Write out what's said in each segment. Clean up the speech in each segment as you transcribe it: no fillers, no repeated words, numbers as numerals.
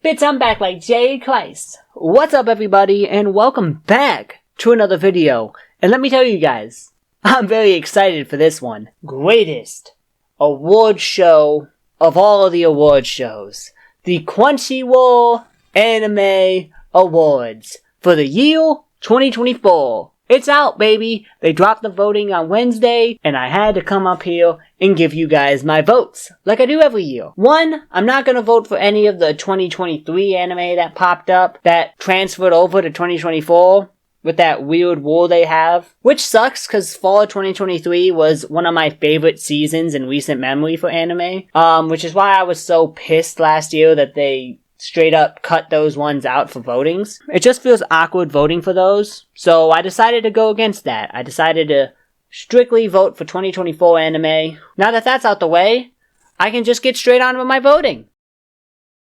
Bitch, I'm back like Jay Christ. What's up, everybody, and welcome back to another video. And let me tell you guys, I'm very excited for this one. Greatest award show of all of the award shows. The Crunchyroll Anime Awards for the year 2024. It's out, baby! They dropped the voting on Wednesday, and I had to come up here and give you guys my votes, like I do every year. One, I'm not gonna vote for any of the 2023 anime that popped up, that transferred over to 2024, with that weird war they have. Which sucks, cause fall of 2023 was one of my favorite seasons in recent memory for anime. Which is why I was so pissed last year that they straight up cut those ones out for votings. It just feels awkward voting for those. So I decided to go against that. I decided to strictly vote for 2024 anime. Now that that's out the way, I can just get straight on with my voting.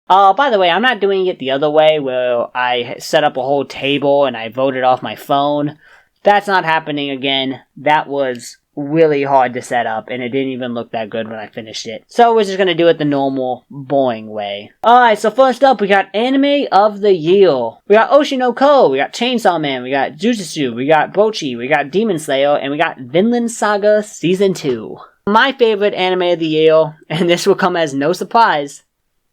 By the way, I'm not doing it the other way where I set up a whole table and I voted off my phone. That's not happening again. That was really hard to set up, and it didn't even look that good when I finished it. So we're just gonna do it the normal, boring way. Alright, so first up, we got Anime of the Year. We got Oshinoko, we got Chainsaw Man, we got Jujutsu, we got Bocchi, we got Demon Slayer, and we got Vinland Saga Season 2. My favorite anime of the year, and this will come as no surprise,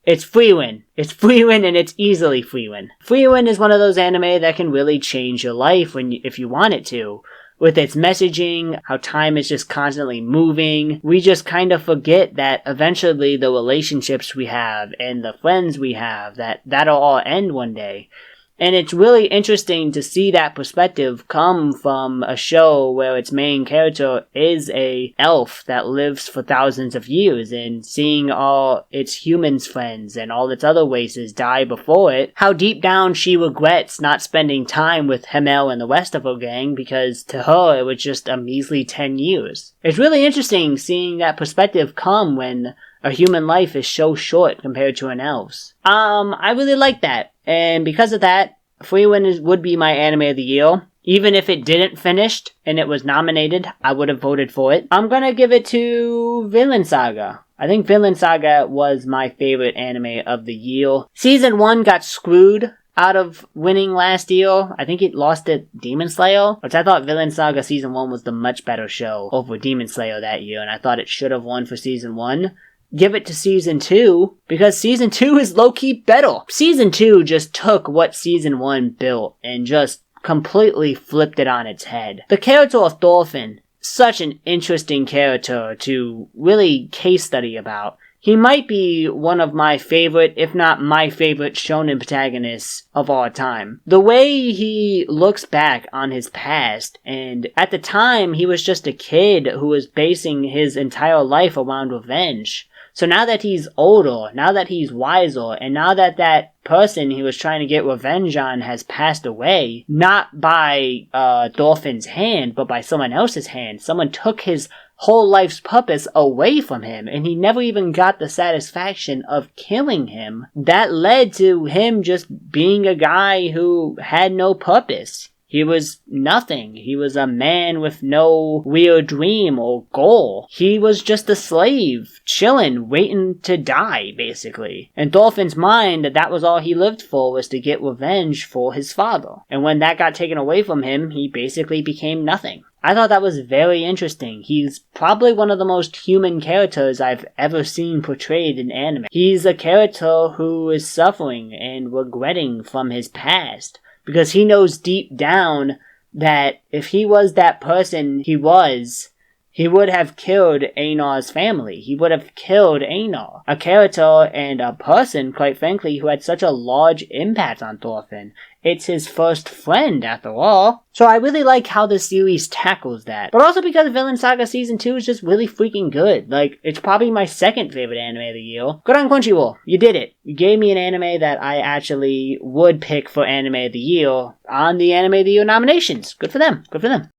it's Frieren. It's Frieren, and it's easily Frieren. Frieren is one of those anime that can really change your life if you want it to. With its messaging, how time is just constantly moving, we just kind of forget that eventually the relationships we have and the friends we have, that'll all end one day. And it's really interesting to see that perspective come from a show where its main character is a elf that lives for thousands of years, and seeing all its humans friends and all its other races die before it, how deep down she regrets not spending time with Himmel and the rest of her gang, because to her it was just a measly 10 years. It's really interesting seeing that perspective come when a human life is so short compared to an elf's. I really like that. And because of that, Frieren would be my anime of the year. Even if it didn't finish and it was nominated, I would have voted for it. I'm gonna give it to Vinland Saga. I think Vinland Saga was my favorite anime of the year. Season 1 got screwed out of winning last year. I think it lost to Demon Slayer, which I thought Vinland Saga Season 1 was the much better show over Demon Slayer that year, and I thought it should have won for Season 1. Give it to Season 2, because Season 2 is low-key better. Season 2 just took what Season 1 built and just completely flipped it on its head. The character of Thorfinn, such an interesting character to really case study about. He might be one of my favorite, if not my favorite, shonen protagonists of all time. The way he looks back on his past, and at the time he was just a kid who was basing his entire life around revenge. So now that he's older, now that he's wiser, and now that that person he was trying to get revenge on has passed away, not by Thorfinn's hand, but by someone else's hand. Someone took his whole life's purpose away from him, and he never even got the satisfaction of killing him. That led to him just being a guy who had no purpose. He was nothing. He was a man with no real dream or goal. He was just a slave, chilling, waiting to die, basically. In Thorfinn's mind, that was all he lived for, was to get revenge for his father. And when that got taken away from him, he basically became nothing. I thought that was very interesting. He's probably one of the most human characters I've ever seen portrayed in anime. He's a character who is suffering and regretting from his past, because he knows deep down that if he was that person he would have killed Einar's family. He would have killed Einar. A character and a person, quite frankly, who had such a large impact on Thorfinn. It's his first friend, after all. So I really like how the series tackles that. But also because Vinland Saga Season 2 is just really freaking good. Like, it's probably my second favorite anime of the year. Good on Crunchyroll. You did it. You gave me an anime that I actually would pick for anime of the year on the anime of the year nominations. Good for them. Good for them.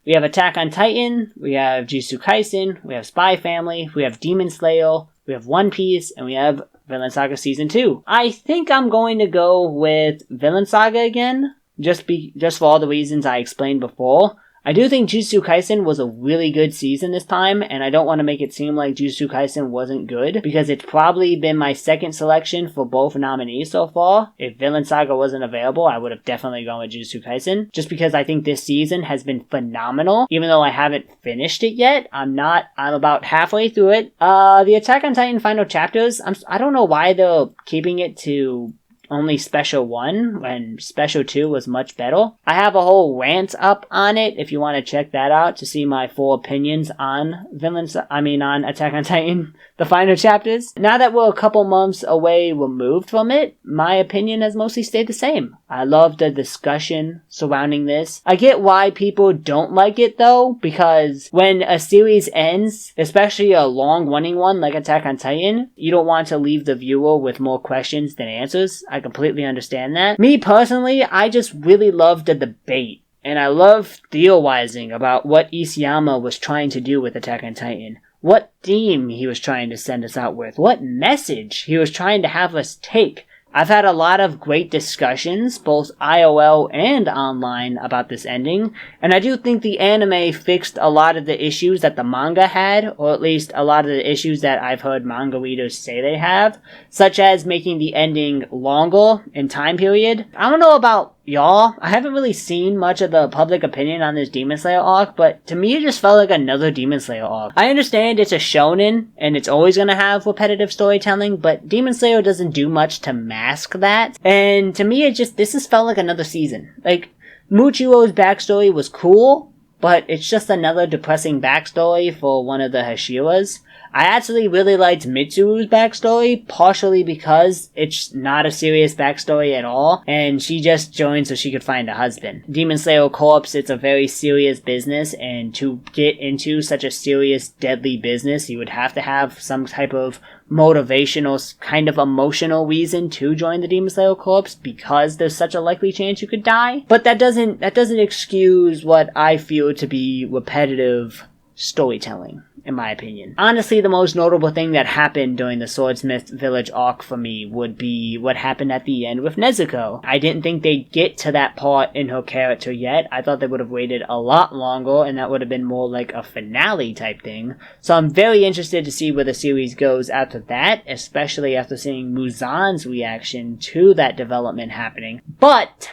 We have Attack on Titan, we have Jujutsu Kaisen, we have Spy Family, we have Demon Slayer, we have One Piece, and we have Vinland Saga Season 2. I think I'm going to go with Vinland Saga again, just for all the reasons I explained before. I do think Jujutsu Kaisen was a really good season this time, and I don't want to make it seem like Jujutsu Kaisen wasn't good, because it's probably been my second selection for both nominees so far. If Vinland Saga wasn't available, I would have definitely gone with Jujutsu Kaisen, just because I think this season has been phenomenal. Even though I haven't finished it yet, I'm about halfway through it. The Attack on Titan final chapters, I don't know why they're keeping it to only Special 1 when Special 2 was much better. I have a whole rant up on it if you want to check that out to see my full opinions on on Attack on Titan, the final chapters. Now that we're a couple months away removed from it, my opinion has mostly stayed the same. I love the discussion surrounding this. I get why people don't like it though, because when a series ends, especially a long-running one like Attack on Titan, you don't want to leave the viewer with more questions than answers. I completely understand that. Me personally, I just really love the debate, and I love theorizing about what Isayama was trying to do with Attack on Titan, what theme he was trying to send us out with, what message he was trying to have us take. I've had a lot of great discussions, both IOL and online, about this ending, and I do think the anime fixed a lot of the issues that the manga had, or at least a lot of the issues that I've heard manga readers say they have, such as making the ending longer in time period. I don't know about y'all, I haven't really seen much of the public opinion on this Demon Slayer arc, but to me it just felt like another Demon Slayer arc. I understand it's a shonen, and it's always gonna have repetitive storytelling, but Demon Slayer doesn't do much to mask that, and to me this just felt like another season. Like, Muchiro's backstory was cool, but it's just another depressing backstory for one of the Hashiras. I actually really liked Mitsuru's backstory, partially because it's not a serious backstory at all, and she just joined so she could find a husband. Demon Slayer Corps, it's a very serious business, and to get into such a serious, deadly business, you would have to have some type of motivational, kind of emotional reason to join the Demon Slayer Corps, because there's such a likely chance you could die. But that doesn't excuse what I feel to be repetitive storytelling, in my opinion. Honestly, the most notable thing that happened during the Swordsmith Village arc for me would be what happened at the end with Nezuko. I didn't think they'd get to that part in her character yet. I thought they would have waited a lot longer, and that would have been more like a finale type thing. So I'm very interested to see where the series goes after that, especially after seeing Muzan's reaction to that development happening. But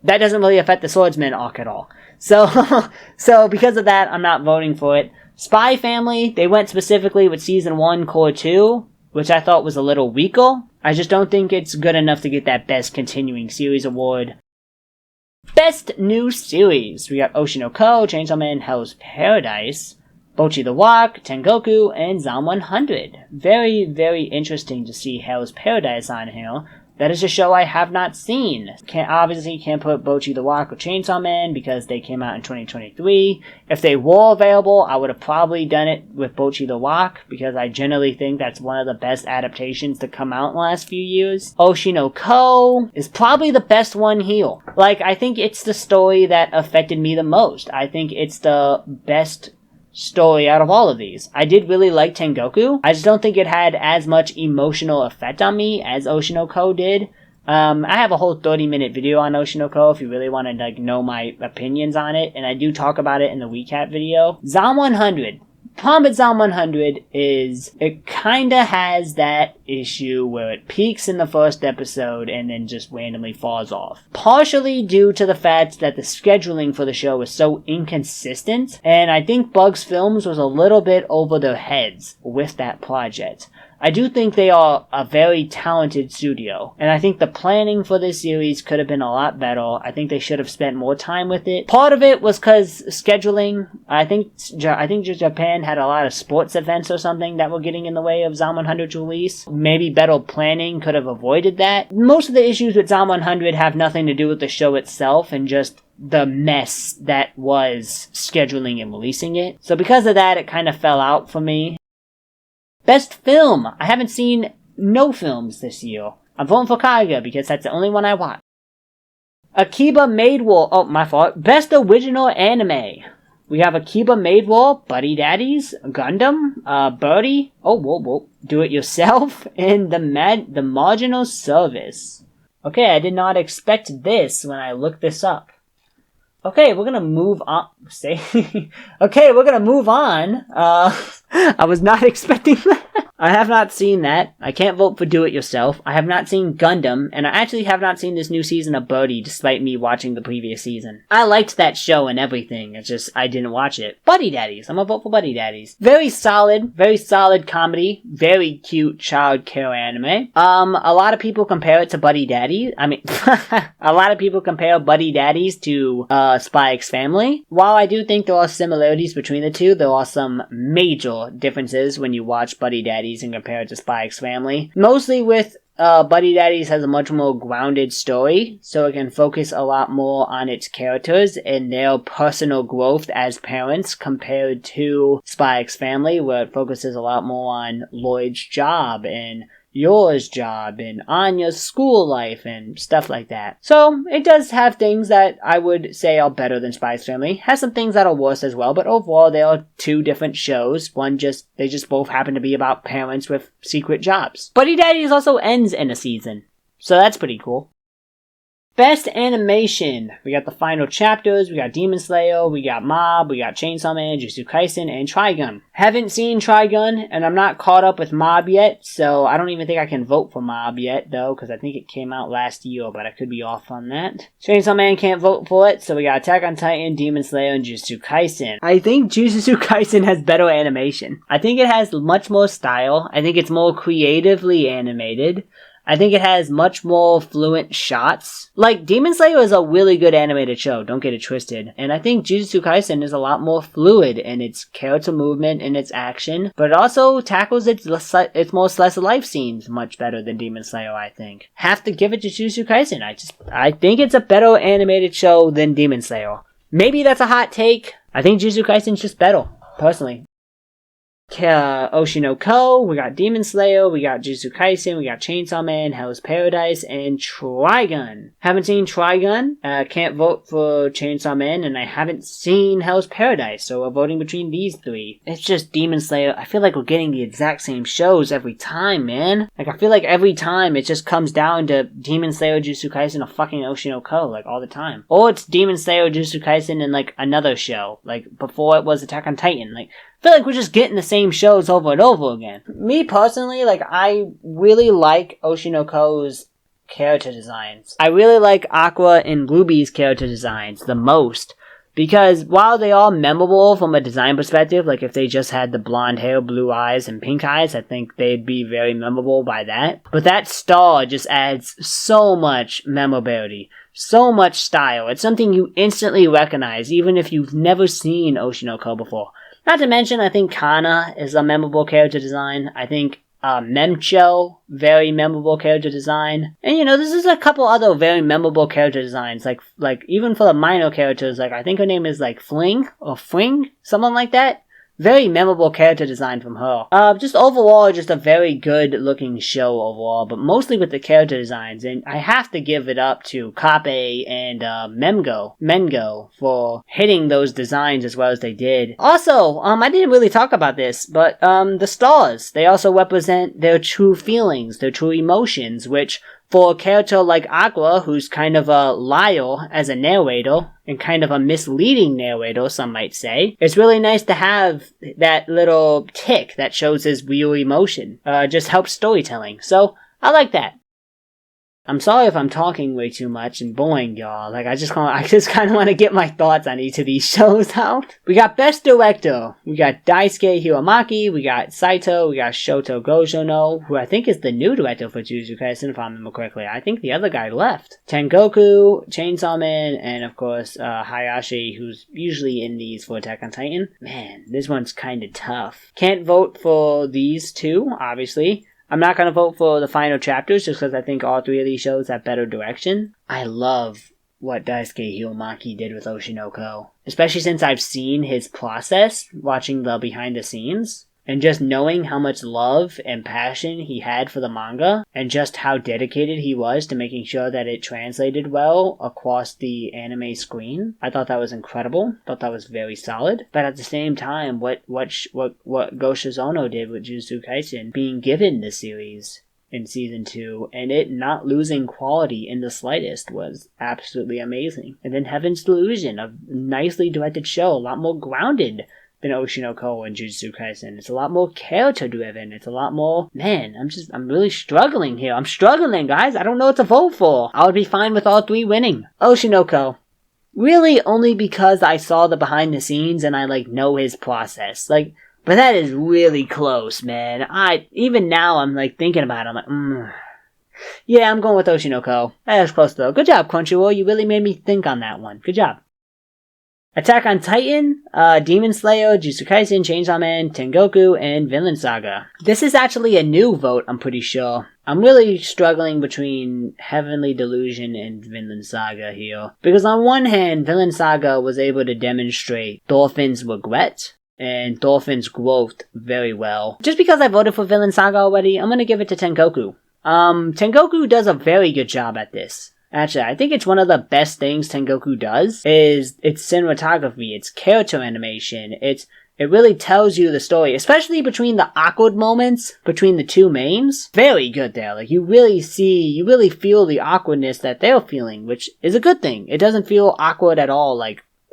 that doesn't really affect the Swordsman arc at all. So because of that, I'm not voting for it. Spy Family, they went specifically with Season 1, Core 2, which I thought was a little weaker. I just don't think it's good enough to get that Best Continuing Series award. Best New Series, we got Oshinoko, Chainsaw Man, Hell's Paradise, Bocchi the Rock, Tengoku, and Zom 100. Very, very interesting to see Hell's Paradise on here. That is a show I have not seen. Obviously can't put Bocchi the Rock or Chainsaw Man because they came out in 2023. If they were available, I would have probably done it with Bocchi the Rock because I generally think that's one of the best adaptations to come out in the last few years. Oshinoko is probably the best one here. Like, I think it's the story that affected me the most. I think it's the best story out of all of these. I did really like Tengoku. I just don't think it had as much emotional effect on me as Oshinoko did. I have a whole 30-minute video on Oshinoko if you really want to know my opinions on it, and I do talk about it in the recap video. Zom 100. Problem with Zom 100 is it kinda has that issue where it peaks in the first episode and then just randomly falls off. Partially due to the fact that the scheduling for the show is so inconsistent, and I think Bugs Films was a little bit over their heads with that project. I do think they are a very talented studio, and I think the planning for this series could have been a lot better. I think they should have spent more time with it. Part of it was because scheduling. I think Japan had a lot of sports events or something that were getting in the way of Zom 100's release. Maybe better planning could have avoided that. Most of the issues with Zom 100 have nothing to do with the show itself and just the mess that was scheduling and releasing it. So because of that, it kind of fell out for me. Best Film! I haven't seen no films this year. I'm voting for Kikaya because that's the only one I watched. Akiba Made War. Oh, my fault. Best Original Anime. We have Akiba Made War, Buddy Daddies, Gundam, Birdie, Do It Yourself, and The Marginal Service. Okay, I did not expect this when I looked this up. Okay, we're gonna move on. Okay, we're gonna move on. I was not expecting that. I have not seen that. I can't vote for Do It Yourself. I have not seen Gundam, and I actually have not seen this new season of Birdie, despite me watching the previous season. I liked that show and everything, it's just I didn't watch it. Buddy Daddies. I'm gonna vote for Buddy Daddies. Very solid comedy, very cute child care anime. A lot of people compare it to Buddy Daddy. I mean, a lot of people compare Buddy Daddies to Spy X Family. While I do think there are similarities between the two, there are some major differences when you watch Buddy Daddies and compare it to Spy X Family. Mostly with Buddy Daddies has a much more grounded story, so it can focus a lot more on its characters and their personal growth as parents compared to Spy X Family, where it focuses a lot more on Lloyd's job and yours job and Anya's school life and stuff like that. So it does have things that I would say are better than Spy X Family. Has some things that are worse as well, but overall they are two different shows. They just both happen to be about parents with secret jobs. Buddy Daddies also ends in a season, so that's pretty cool. Best Animation. We got the final chapters, we got Demon Slayer, we got Mob, we got Chainsaw Man, Jujutsu Kaisen, and Trigun. Haven't seen Trigun, and I'm not caught up with Mob yet, so I don't even think I can vote for Mob yet, though, because I think it came out last year, but I could be off on that. Chainsaw Man can't vote for it, so we got Attack on Titan, Demon Slayer, and Jujutsu Kaisen. I think Jujutsu Kaisen has better animation. I think it has much more style. I think it's more creatively animated. I think it has much more fluent shots. Like, Demon Slayer is a really good animated show, don't get it twisted. And I think Jujutsu Kaisen is a lot more fluid in its character movement and its action, but it also tackles its more slice of life scenes much better than Demon Slayer, I think. Have to give it to Jujutsu Kaisen. I think it's a better animated show than Demon Slayer. Maybe that's a hot take. I think Jujutsu Kaisen's just better, personally. Oshinoko, we got Demon Slayer, we got Jujutsu Kaisen, we got Chainsaw Man, Hell's Paradise, and Trigun. Haven't seen Trigun, can't vote for Chainsaw Man, and I haven't seen Hell's Paradise, so we're voting between these three. It's just Demon Slayer. I feel like we're getting the exact same shows every time, man. Like, I feel like every time it just comes down to Demon Slayer, Jujutsu Kaisen, or fucking Oshinoko, like, all the time. Or it's Demon Slayer, Jujutsu Kaisen, and, like, another show. Like, before it was Attack on Titan. Like, I feel like we're just getting the same shows over and over again. Me personally, like, I really like Oshinoko's character designs. I really like Aqua and Ruby's character designs the most. Because while they are memorable from a design perspective, like if they just had the blonde hair, blue eyes, and pink eyes, I think they'd be very memorable by that. But that star just adds so much memorability, so much style. It's something you instantly recognize, even if you've never seen Oshinoko before. Not to mention, I think Kana is a memorable character design. I think Memcho, very memorable character design. And you know, this is a couple other very memorable character designs. Like even for the minor characters, like I think her name is like Fling or Fring, something like that. Very memorable character design from her. Just overall, just a very good looking show overall, but mostly with the character designs. And I have to give it up to Kape and Mengo for hitting those designs as well as they did. Also, I didn't really talk about this, but the stars, they also represent their true feelings, their true emotions, which for a character like Aqua, who's kind of a liar as a narrator, and kind of a misleading narrator, some might say, it's really nice to have that little tick that shows his real emotion. Just helps storytelling. So, I like that. I'm sorry if I'm talking way too much and boring y'all. Like, I just kind of want to get my thoughts on each of these shows out. We got Best Director. We got Daisuke Hiromaki. We got Saito. We got Shoto Gojono, who I think is the new director for Jujutsu Kaisen, if I remember correctly. I think the other guy left. Tengoku, Chainsaw Man, and of course, Hayashi, who's usually in these for Attack on Titan. Man, this one's kind of tough. Can't vote for these two, obviously. I'm not going to vote for the final chapters just because I think all three of these shows have better direction. I love what Daisuke Hiromaki did with Oshinoko, especially since I've seen his process watching the behind the scenes. And just knowing how much love and passion he had for the manga, and just how dedicated he was to making sure that it translated well across the anime screen, I thought that was incredible. Thought that was very solid. But at the same time, what Goshizono did with Jujutsu Kaisen, being given the series, in season 2, and it not losing quality in the slightest was absolutely amazing. And then Heaven's Delusion, a nicely directed show, a lot more grounded than Oshinoko and Jujutsu Kaisen. It's a lot more character driven. It's a lot more, man, I'm really struggling here. I'm struggling, guys. I don't know what to vote for. I would be fine with all 3 winning. Oshinoko. Really only because I saw the behind the scenes and I know his process. But that is really close, man. Even now I'm thinking about it. I'm like, Yeah, I'm going with Oshinoko. That was close though. Good job, Crunchyroll. You really made me think on that one. Good job. Attack on Titan, Demon Slayer, Jujutsu Kaisen, Chainsaw Man, Tengoku, and Vinland Saga. This is actually a new vote, I'm pretty sure. I'm really struggling between Heavenly Delusion and Vinland Saga here. Because on one hand, Vinland Saga was able to demonstrate Thorfinn's regret and Thorfinn's growth very well. Just because I voted for Vinland Saga already, I'm gonna give it to Tengoku. Tengoku does a very good job at this. Actually, I think it's one of the best things Tengoku does is its cinematography, its character animation. It really tells you the story, especially between the awkward moments between the 2 mains. Very good there. You really feel the awkwardness that they're feeling, which is a good thing. It doesn't feel awkward at all,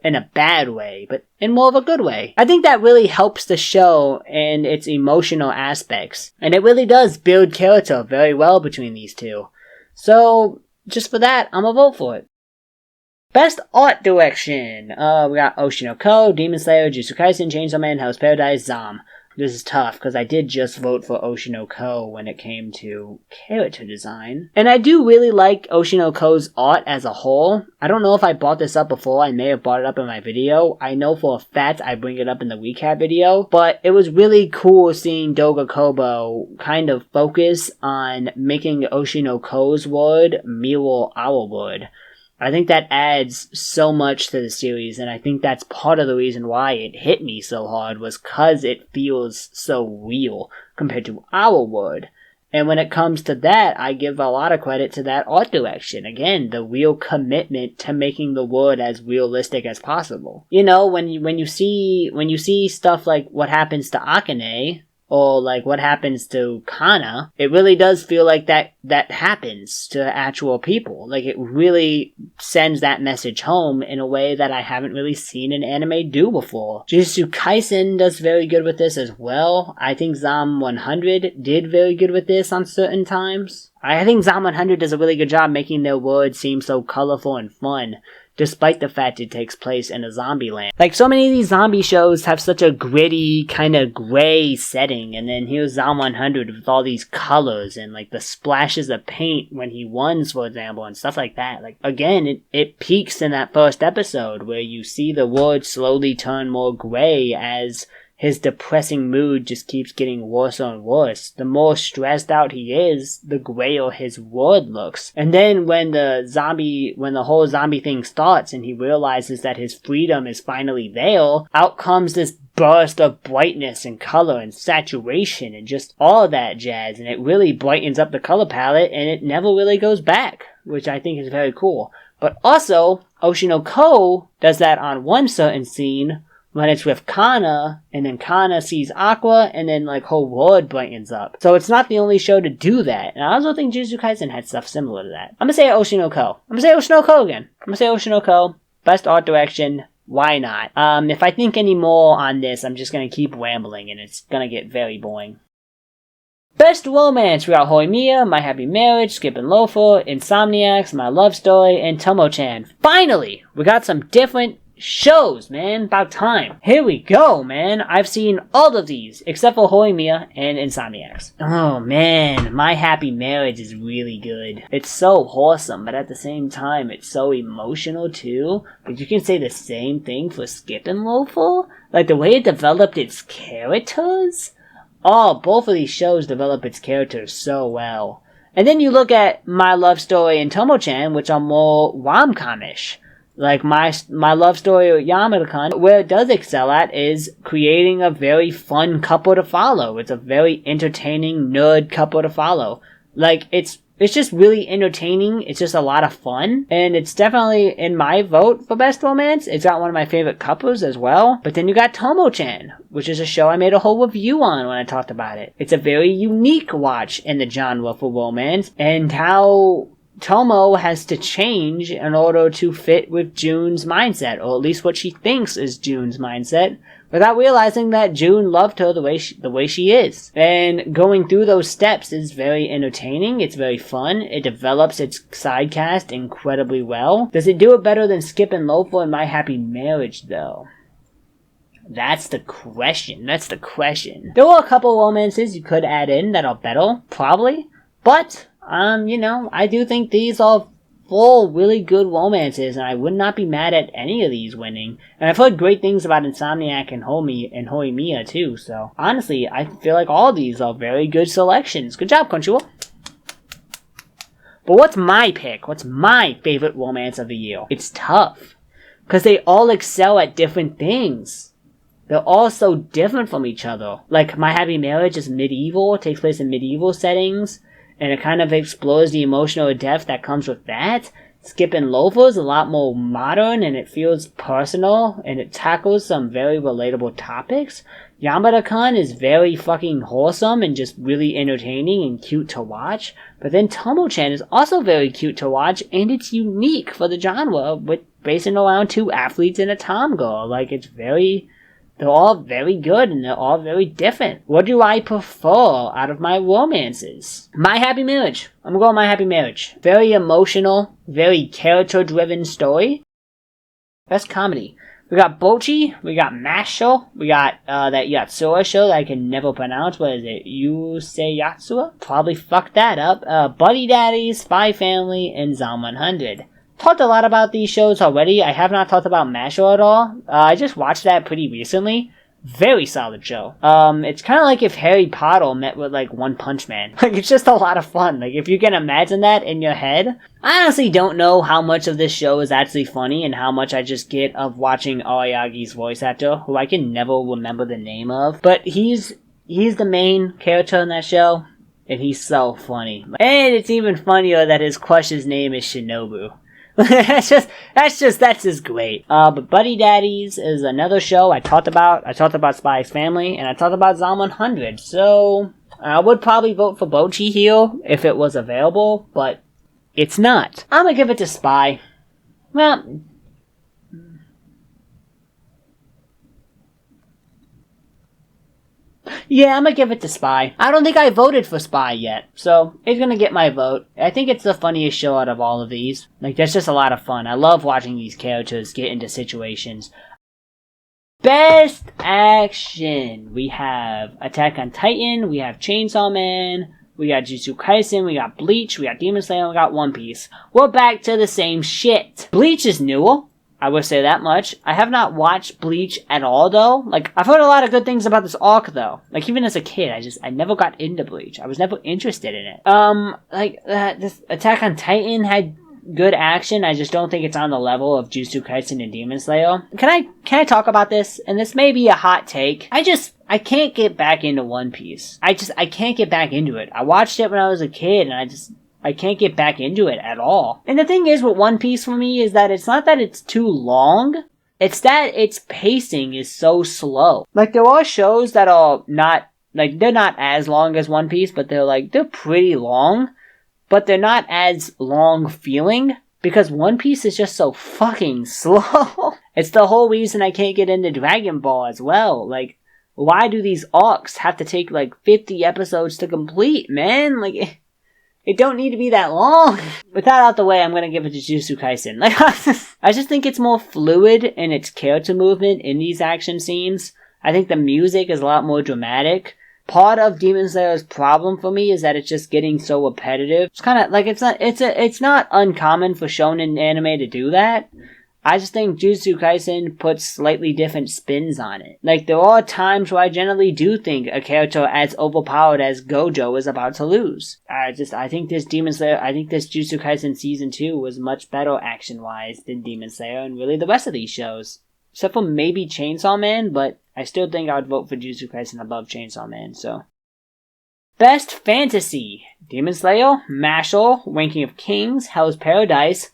in a bad way, but in more of a good way. I think that really helps the show and its emotional aspects. And it really does build character very well between these 2. So, just for that, I'm gonna vote for it. Best Art Direction. We got Oshinoko, Demon Slayer, Jujutsu Kaisen, Chainsaw Man, Hell's Paradise, Zom. This is tough, because I did just vote for Oshinoko when it came to character design. And I do really like Oshinoko's art as a whole. I don't know if I brought this up before, I may have brought it up in my video. I know for a fact I bring it up in the recap video. But it was really cool seeing Doga Kobo kind of focus on making Oshinoko's word mirror our word. I think that adds so much to the series, and I think that's part of the reason why it hit me so hard was because it feels so real compared to our word. And when it comes to that, I give a lot of credit to that art direction. Again, the real commitment to making the word as realistic as possible. You know, when you see stuff like what happens to Akane, or what happens to Kana, it really does feel like that happens to actual people. It really sends that message home in a way that I haven't really seen an anime do before. Jujutsu Kaisen does very good with this as well. I think Zom 100 did very good with this on certain times. I think Zom 100 does a really good job making their words seem so colorful and fun, despite the fact it takes place in a zombie land. So many of these zombie shows have such a gritty, kind of gray setting, and then here's Zom 100 with all these colors and the splashes of paint when he runs, for example, and stuff like that. Again, it peaks in that first episode where you see the world slowly turn more gray as his depressing mood just keeps getting worse and worse. The more stressed out he is, the grayer his world looks. And then when the whole zombie thing starts and he realizes that his freedom is finally there, out comes this burst of brightness and color and saturation and just all that jazz, and it really brightens up the color palette and it never really goes back, which I think is very cool. But also, Oshinoko does that on one certain scene when it's with Kana, and then Kana sees Aqua, and then whole world brightens up. So it's not the only show to do that. And I also think Jujutsu Kaisen had stuff similar to that. I'm gonna say Oshinoko. I'm gonna say Oshinoko again. I'm gonna say Oshinoko. Best art direction. Why not? If I think any more on this, I'm just gonna keep rambling, and it's gonna get very boring. Best romance. We got Horimiya, My Happy Marriage, Skip and Loafer, Insomniacs, My Love Story, and Tomo-chan. Finally! We got some different shows, man. About time. Here we go, man. I've seen all of these, except for Horimiya and Insomniacs. Oh, man. My Happy Marriage is really good. It's so wholesome, but at the same time, it's so emotional, too. But you can say the same thing for Skip and Loafer. The way it developed its characters. Oh, both of these shows develop its characters so well. And then you look at My Love Story and Tomo-chan, which are more rom-com-ish. My Love Story with Yamada-kun, where it does excel at is creating a very fun couple to follow. It's a very entertaining nerd couple to follow. It's It's just really entertaining. It's just a lot of fun. And it's definitely in my vote for best romance. It's got one of my favorite couples as well. But then you got Tomo-chan, which is a show I made a whole review on when I talked about it. It's a very unique watch in the genre for romance, and how Tomo has to change in order to fit with June's mindset, or at least what she thinks is June's mindset, without realizing that June loved her the way she is. And going through those steps is very entertaining, it's very fun, it develops its side cast incredibly well. Does it do it better than Skip and Loafer and My Happy Marriage, though? That's the question. There were a couple romances you could add in that are better, probably, but I do think these are full really good romances, and I would not be mad at any of these winning. And I've heard great things about Insomniac and Horimiya too, so honestly, I feel like all of these are very good selections. Good job, Crunchyroll. But what's my pick? What's my favorite romance of the year? It's tough, because they all excel at different things. They're all so different from each other. Like, My Happy Marriage is medieval, takes place in medieval settings, and it kind of explores the emotional depth that comes with that. Skip and Loafer is a lot more modern, and it feels personal, and it tackles some very relatable topics. Yamada-kun is very fucking wholesome and just really entertaining and cute to watch. But then Tomo-chan is also very cute to watch, and it's unique for the genre, with basing around two athletes and a tom girl. Like, they're all very good, and they're all very different. What do I prefer out of my romances? My Happy Marriage. I'm going with My Happy Marriage. Very emotional, very character-driven story. Best comedy. We got Bochi, we got Masho, we got that Yatsura show that I can never pronounce. What is it? Yusei Yatsura? Probably fucked that up. Buddy Daddies, Spy Family, and Zom 100. Talked a lot about these shows already. I have not talked about Masho at all. I just watched that pretty recently. Very solid show. It's kind of like if Harry Potter met with, like, One Punch Man. Like, it's just a lot of fun. Like, if you can imagine that in your head. I honestly don't know how much of this show is actually funny and how much I just get of watching Ariagi's voice actor, who I can never remember the name of. But he's the main character in that show, and he's so funny. And it's even funnier that his crush's name is Shinobu. that's just great. But Buddy Daddies is another show I talked about. I talked about Spy's Family, and I talked about Zom 100. So, I would probably vote for Bochi here if it was available, but it's not. I'm gonna give it to Spy. Well, yeah, I'm gonna give it to Spy. I don't think I voted for Spy yet, so it's gonna get my vote. I think it's the funniest show out of all of these. Like, that's just a lot of fun. I love watching these characters get into situations. Best action! We have Attack on Titan, we have Chainsaw Man, we got Jujutsu Kaisen, we got Bleach, we got Demon Slayer, we got One Piece. We're back to the same shit. Bleach is newer. I will say that much. I have not watched Bleach at all, though. Like, I've heard a lot of good things about this arc, though. Like, even as a kid, I never got into Bleach. I was never interested in it. This Attack on Titan had good action. I just don't think it's on the level of Jujutsu Kaisen and Demon Slayer. Can I talk about this? And this may be a hot take. I can't get back into One Piece. I can't get back into it. I watched it when I was a kid, and I can't get back into it at all. And the thing is with One Piece for me is that it's not that it's too long, it's that its pacing is so slow. Like, there are shows that are not, like, they're not as long as One Piece, but they're pretty long, but they're not as long feeling, because One Piece is just so fucking slow. It's the whole reason I can't get into Dragon Ball as well. Like, why do these arcs have to take, like, 50 episodes to complete, man? Like, it don't need to be that long. With that out the way, I'm gonna give it to Jujutsu Kaisen. Like, I just think it's more fluid in its character movement in these action scenes. I think the music is a lot more dramatic. Part of Demon Slayer's problem for me is that it's just getting so repetitive. It's kind of like it's not uncommon for shonen anime to do that. I just think Jujutsu Kaisen puts slightly different spins on it. Like, there are times where I generally do think a character as overpowered as Gojo is about to lose. I think this Jujutsu Kaisen Season 2 was much better action-wise than Demon Slayer and really the rest of these shows. Except for maybe Chainsaw Man, but I still think I would vote for Jujutsu Kaisen above Chainsaw Man, so. Best Fantasy. Demon Slayer, Mashle, Ranking of Kings, Hell's Paradise.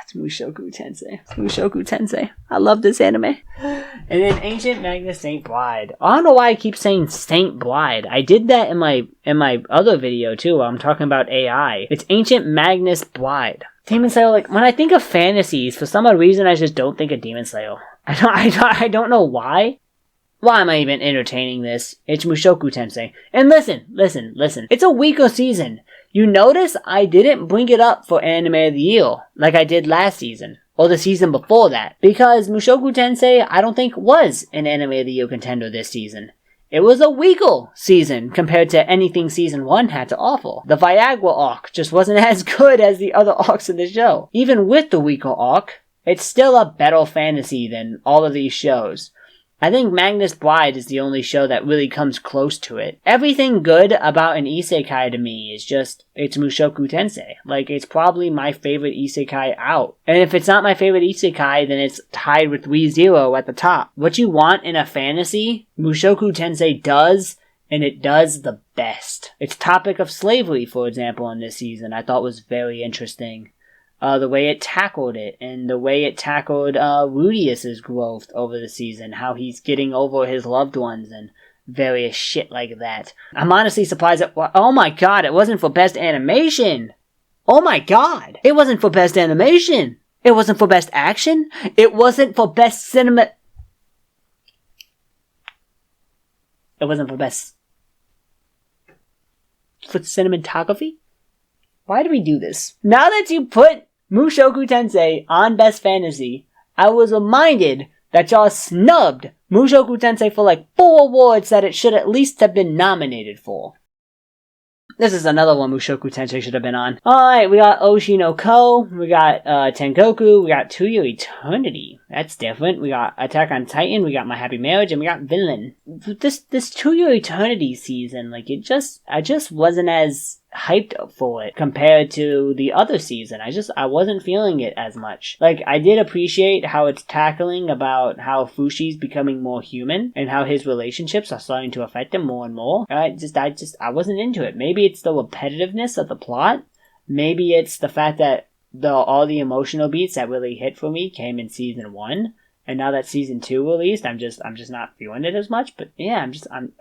It's Mushoku Tensei. I love this anime. And then Ancient Magnus Saint Bride. I don't know why I keep saying Saint Bride. I did that in my other video too, where I'm talking about AI. It's Ancient Magnus Bride. Demon Slayer, like, when I think of fantasies, for some odd reason I just don't think of Demon Slayer. I don't know why. Why am I even entertaining this? It's Mushoku Tensei. And listen. It's a weaker season. You notice I didn't bring it up for Anime of the Year, like I did last season, or the season before that, because Mushoku Tensei I don't think was an Anime of the Year contender this season. It was a weaker season compared to anything season 1 had to offer. The Viagra arc just wasn't as good as the other arcs in the show. Even with the weaker arc, it's still a better fantasy than all of these shows. I think Magnus Bride is the only show that really comes close to it. Everything good about an isekai to me is just, it's Mushoku Tensei. Like, it's probably my favorite isekai out. And if it's not my favorite isekai, then it's tied with Re:Zero at the top. What you want in a fantasy, Mushoku Tensei does, and it does the best. Its topic of slavery, for example, in this season, I thought was very interesting. The way it tackled it, and the way it tackled Rudius's growth over the season, how he's getting over his loved ones and various shit like that. I'm honestly surprised that, oh my god, it wasn't for best animation! Oh my god! It wasn't for best animation! It wasn't for best action! It wasn't for best It wasn't for best... for cinematography? Why do we do this? Now that you put Mushoku Tensei on Best Fantasy, I was reminded that y'all snubbed Mushoku Tensei for like 4 awards that it should at least have been nominated for. This is another one Mushoku Tensei should have been on. Alright, we got Oshi no Ko, we got Tengoku, we got To Your Eternity. That's different. We got Attack on Titan, we got My Happy Marriage, and we got Vinland. This To Your Eternity season, like, I just wasn't as hyped for it compared to the other season. I wasn't feeling it as much. Like, I did appreciate how it's tackling about how Fushi's becoming more human and how his relationships are starting to affect him more and more. I wasn't into it. Maybe it's the repetitiveness of the plot. Maybe it's the fact that all the emotional beats that really hit for me came in season 1. And now that season 2 released, I'm just not feeling it as much. But yeah,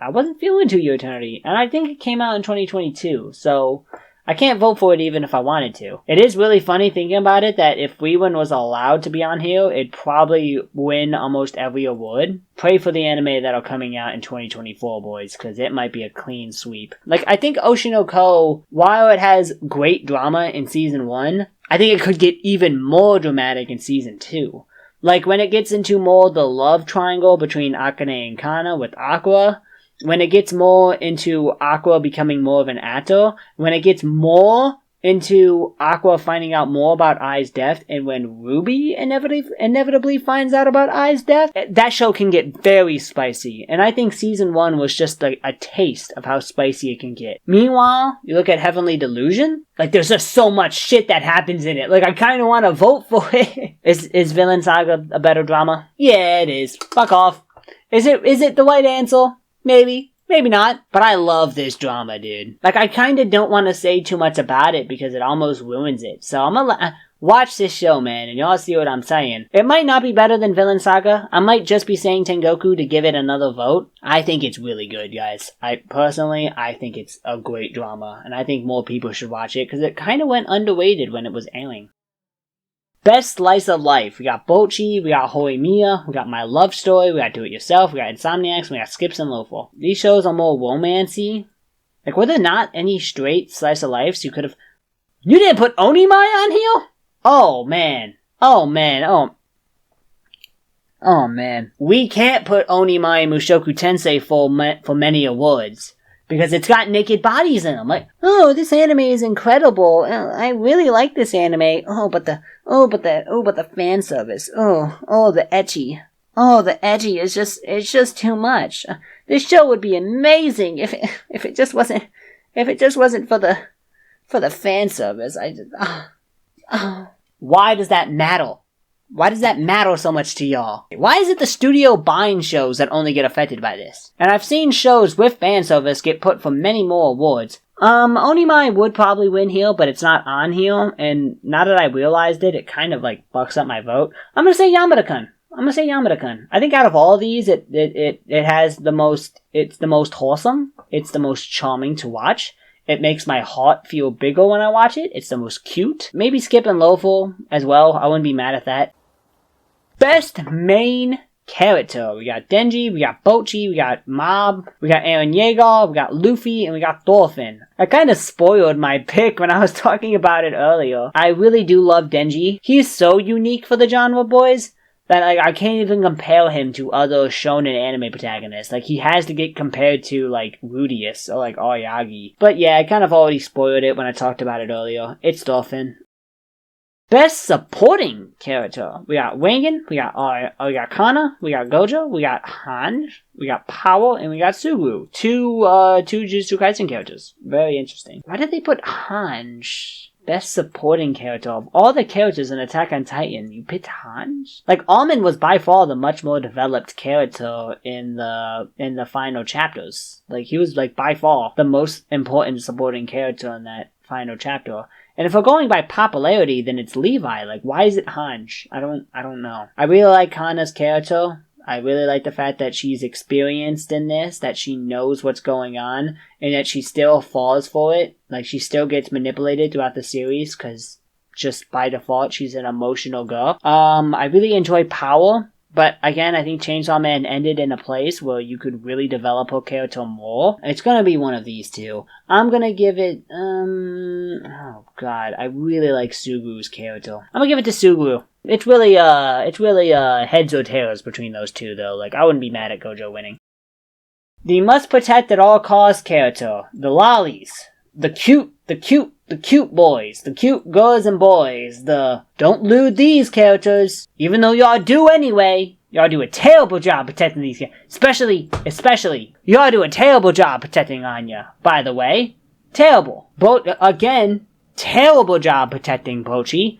I wasn't feeling To Your Eternity. And I think it came out in 2022. So I can't vote for it even if I wanted to. It is really funny thinking about it that if Rewind was allowed to be on here, it'd probably win almost every award. Pray for the anime that are coming out in 2024, boys, because it might be a clean sweep. Like, I think Oshi no Ko, while it has great drama in season 1, I think it could get even more dramatic in season 2. Like, when it gets into more the love triangle between Akane and Kana with Aqua, when it gets more into Aqua becoming more of an actor, when it gets more into Aqua finding out more about Ai's death, and when Ruby inevitably finds out about Ai's death, that show can get very spicy. And I think season 1 was just a taste of how spicy it can get. Meanwhile, you look at Heavenly Delusion, like, there's just so much shit that happens in it. Like, I kind of want to vote for it. Is Villain Saga a better drama? Yeah, it is. Fuck off. Is it the right answer? Maybe. Maybe not. But I love this drama, dude. Like, I kind of don't want to say too much about it because it almost ruins it. So I'm gonna watch this show, man, and y'all see what I'm saying. It might not be better than Villain Saga. I might just be saying Tengoku to give it another vote. I think it's really good, guys. I think it's a great drama, and I think more people should watch it because it kind of went underrated when it was airing. Best Slice of Life. We got Bocchi, we got Horimiya, we got My Love Story, we got Do It Yourself, we got Insomniacs, we got Skips and Loafer. These shows are more romancy. Like, were there not any straight Slice of Lives you could have... You didn't put Onimai on here? Oh, man. Oh, man. Oh, man. We can't put Onimai and Mushoku Tensei for many awards. Because it's got naked bodies in them. Like, oh, this anime is incredible. I really like this anime. But the fan service. The ecchi. The ecchi is just too much. This show would be amazing if it just wasn't for the fan service. Why does that matter? Why does that matter so much to y'all? Why is it the studio buying shows that only get affected by this? And I've seen shows with fan service get put for many more awards. Onimai would probably win here, but it's not on here, and now that I realized it, it kind of like bucks up my vote. I'm gonna say Yamada-kun. I think out of all these, it has the most, it's the most wholesome, it's the most charming to watch. It makes my heart feel bigger when I watch it. It's the most cute. Maybe Skip and Loaful as well. I wouldn't be mad at that. Best main character. We got Denji, we got Bocchi, we got Mob, we got Eren Yeager, we got Luffy, and we got Thorfinn. I kind of spoiled my pick when I was talking about it earlier. I really do love Denji. He's so unique for the genre, boys, that like I can't even compare him to other shonen anime protagonists. Like, he has to get compared to, like, Rudeus or, like, Aoyagi. But yeah, I kind of already spoiled it when I talked about it earlier. It's Thorfinn. Best supporting character. We got Wangan, we got Kana, we got Gojo, we got Hange, we got Power, and we got Suguru. Two Jujutsu Kaisen characters. Very interesting. Why did they put Hange? Best supporting character. Of all the characters in Attack on Titan, you picked Hange? Like, Almond was by far the much more developed character in the final chapters. Like, he was, like, by far the most important supporting character in that final chapter. And if we're going by popularity, then it's Levi. Like, why is it Hange? I don't know. I really like Kana's character. I really like the fact that she's experienced in this, that she knows what's going on, and that she still falls for it. Like, she still gets manipulated throughout the series, because just by default, she's an emotional girl. I really enjoy Power. But again, I think Chainsaw Man ended in a place where you could really develop her character more. It's gonna be one of these two. I'm gonna give it, oh god, I really like Suguru's character. I'm gonna give it to Suguru. It's really heads or tails between those two though. Like, I wouldn't be mad at Gojo winning. The must protect at all costs character. The lollies. The cute boys, the cute girls and boys, the don't lewd these characters, even though y'all do anyway. Y'all do a terrible job protecting these characters. Especially, y'all do a terrible job protecting Anya, by the way. Terrible. Terrible job protecting Bocchi.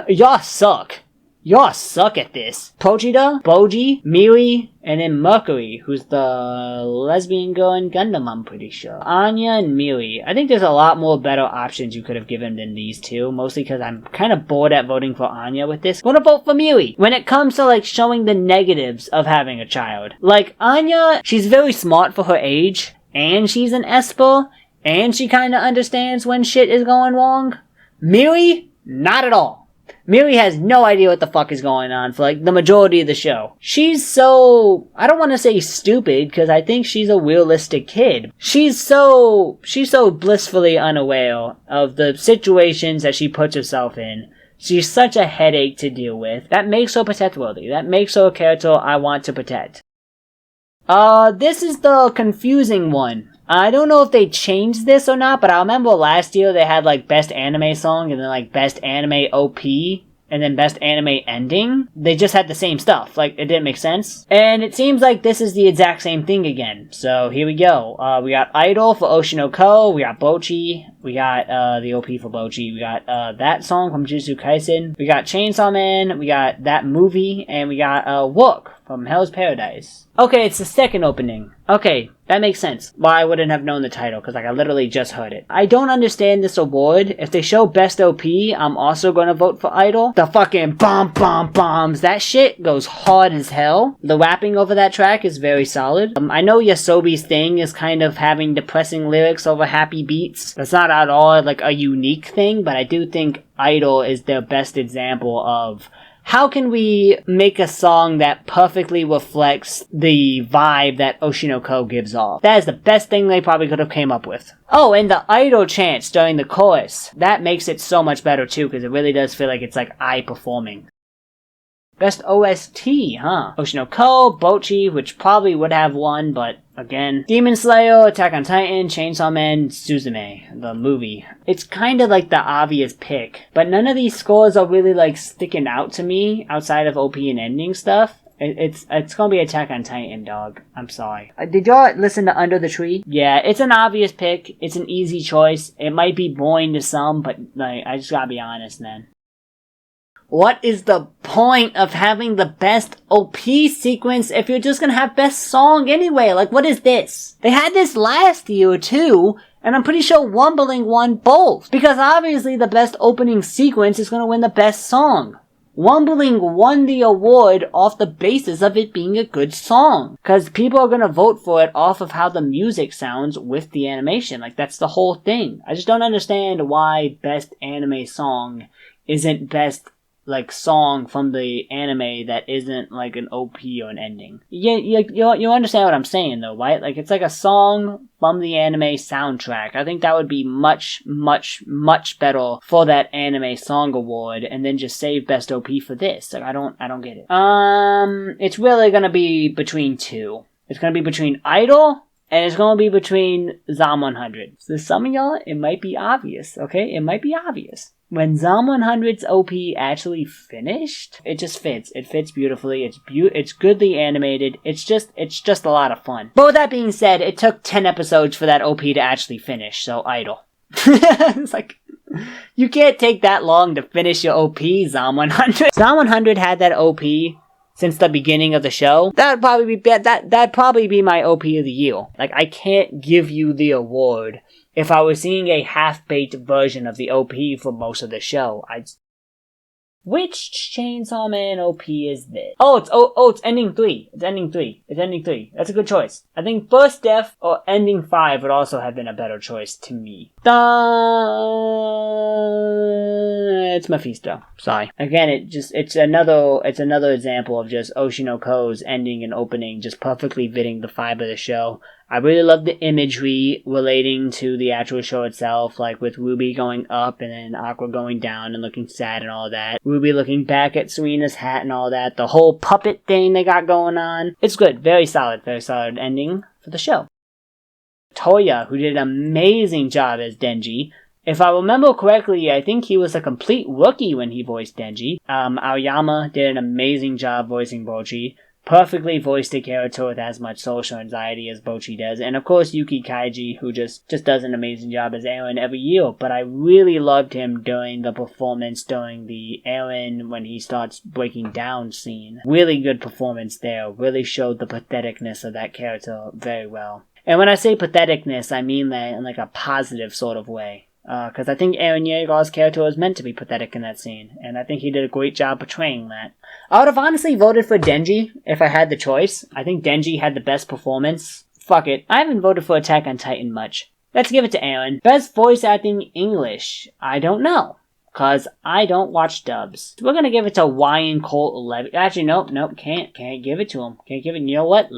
Y'all suck. Y'all suck at this. Pochita, Boji, Miri, and then Mercury, who's the lesbian girl in Gundam, I'm pretty sure. Anya and Miri. I think there's a lot more better options you could have given than these two, mostly because I'm kind of bored at voting for Anya with this. I'm gonna vote for Miri when it comes to, like, showing the negatives of having a child. Like, Anya, she's very smart for her age, and she's an Esper, and she kind of understands when shit is going wrong. Miri, not at all. Miri has no idea what the fuck is going on for, like, the majority of the show. She's so, I don't want to say stupid, because I think she's a realistic kid. She's so blissfully unaware of the situations that she puts herself in. She's such a headache to deal with. That makes her protect-worthy. That makes her a character I want to protect. This is the confusing one. I don't know if they changed this or not, but I remember last year they had, like, Best Anime Song, and then, like, Best Anime OP, and then Best Anime Ending. They just had the same stuff. Like, it didn't make sense. And it seems like this is the exact same thing again. So, here we go. We got Idol for Oshinoko, we got Bocchi, we got, the OP for Bocchi, we got, that song from Jujutsu Kaisen, we got Chainsaw Man, we got that movie, and we got, Work from Hell's Paradise. Okay, it's the second opening. Okay, that makes sense. Why I wouldn't have known the title, because like I literally just heard it. I don't understand this award. If they show Best OP, I'm also gonna vote for Idol. The fucking bombs, that shit goes hard as hell. The rapping over that track is very solid. I know Yasobi's thing is kind of having depressing lyrics over happy beats. That's not at all like a unique thing, but I do think Idol is their best example of how can we make a song that perfectly reflects the vibe that Oshinoko gives off? That is the best thing they probably could have came up with. Oh, and the idol chants during the chorus. That makes it so much better too, because it really does feel like it's like I performing. Best OST, huh? Oshinoko, Bocchi, which probably would have won, but again. Demon Slayer, Attack on Titan, Chainsaw Man, Suzume, the movie. It's kind of like the obvious pick, but none of these scores are really like sticking out to me outside of OP and ending stuff. It's gonna be Attack on Titan, dog. I'm sorry. Did y'all listen to Under the Tree? Yeah, it's an obvious pick. It's an easy choice. It might be boring to some, but like I just gotta be honest, man. What is the point of having the best OP sequence if you're just gonna have best song anyway? Like, what is this? They had this last year too, and I'm pretty sure Wumbling won both. Because obviously the best opening sequence is gonna win the best song. Wumbling won the award off the basis of it being a good song. Cause people are gonna vote for it off of how the music sounds with the animation. Like, that's the whole thing. I just don't understand why best anime song isn't best, like, song from the anime that isn't, like, an OP or an ending. You understand what I'm saying, though, right? Like, it's like a song from the anime soundtrack. I think that would be much, much, much better for that anime song award, and then just save best OP for this. Like, I don't get it. It's really gonna be between two. It's gonna be between Idol, and it's gonna be between Zom 100. So some of y'all, it might be obvious, okay? It might be obvious. When Zom 100's OP actually finished, it just fits. It fits beautifully. It's goodly animated. It's just a lot of fun. But with that being said, it took 10 episodes for that OP to actually finish, so Idol. It's like, you can't take that long to finish your OP, Zom 100. Zom 100 had that OP since the beginning of the show. That'd probably be my OP of the year. Like, I can't give you the award if I was seeing a half-baked version of the OP for most of the show. Which Chainsaw Man OP is this? It's ending 3. It's ending 3. That's a good choice. I think First Death or ending 5 would also have been a better choice to me. It's Mephisto. Sorry. Again, it's another example of just Oshinoko's ending and opening just perfectly fitting the vibe of the show. I really love the imagery relating to the actual show itself, like with Ruby going up and then Aqua going down and looking sad and all that. Ruby looking back at Serena's hat and all that. The whole puppet thing they got going on. It's good. Very solid ending for the show. Toya, who did an amazing job as Denji. If I remember correctly, I think he was a complete rookie when he voiced Denji. Aoyama did an amazing job voicing Bochi. Perfectly voiced a character with as much social anxiety as Bochi does. And of course Yuki Kaiji, who just does an amazing job as Eren every year. But I really loved him during the performance during the Eren when he starts breaking down scene. Really good performance there. Really showed the patheticness of that character very well. And when I say patheticness, I mean that in like a positive sort of way. Because I think Eren Yeager's character was meant to be pathetic in that scene, and I think he did a great job portraying that. I would have honestly voted for Denji if I had the choice. I think Denji had the best performance. Fuck it, I haven't voted for Attack on Titan much. Let's give it to Eren. Best voice acting English? I don't know, cause I don't watch dubs. We're gonna give it to Ryan Colt 11. Actually, nope, can't give it to him. Can't give it. You know what,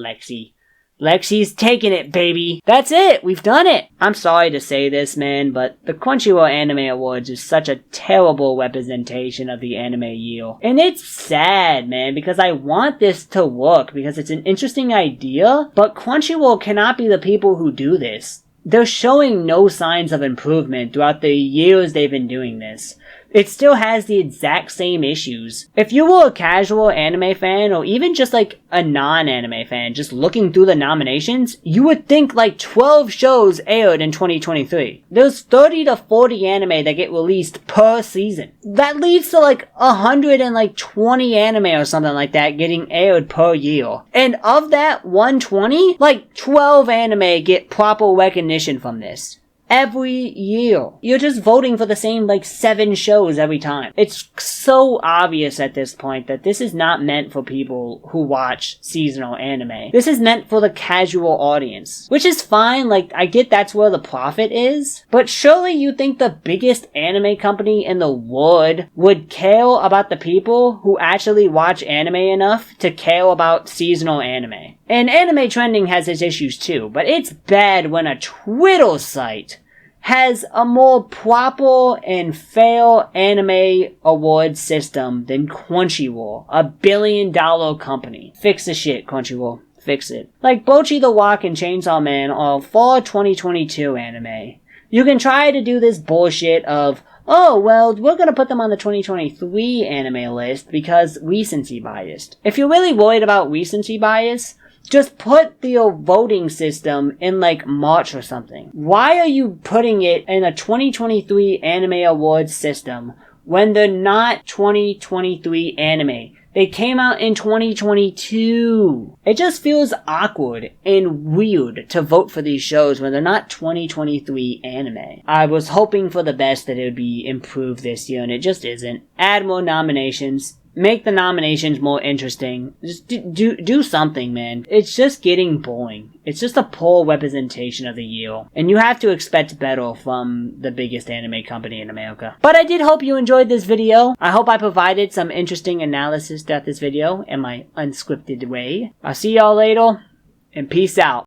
Lexi's taking it, baby. That's it. We've done it. I'm sorry to say this, man, but the Crunchyroll Anime Awards is such a terrible representation of the anime year. And it's sad, man, because I want this to work, because it's an interesting idea, but Crunchyroll cannot be the people who do this. They're showing no signs of improvement throughout the years they've been doing this. It still has the exact same issues. If you were a casual anime fan, or even just like a non-anime fan, just looking through the nominations, you would think like 12 shows aired in 2023. There's 30 to 40 anime that get released per season. That leads to like 120 anime or something like that getting aired per year. And of that 120, like 12 anime get proper recognition from this. Every year. You're just voting for the same, 7 shows every time. It's so obvious at this point that this is not meant for people who watch seasonal anime. This is meant for the casual audience. Which is fine, I get that's where the profit is. But surely you think the biggest anime company in the world would care about the people who actually watch anime enough to care about seasonal anime. And anime trending has its issues too, but it's bad when a Twitter site has a more proper and fair anime award system than Crunchyroll, a billion-dollar company. Fix the shit, Crunchyroll. Fix it. Like Bocchi the Rock and Chainsaw Man are fall 2022 anime. You can try to do this bullshit of, oh, well, we're gonna put them on the 2023 anime list because recency biased. If you're really worried about recency bias, just put the voting system in March or something. Why are you putting it in a 2023 anime awards system when they're not 2023 anime. They came out in 2022. It just feels awkward and weird to vote for these shows when they're not 2023 anime. I was hoping for the best, that it would be improved this year, and it just isn't. Add more nominations. Make the nominations more interesting. Just do something, man. It's just getting boring. It's just a poor representation of the year. And you have to expect better from the biggest anime company in America. But I did hope you enjoyed this video. I hope I provided some interesting analysis throughout this video in my unscripted way. I'll see y'all later, and peace out.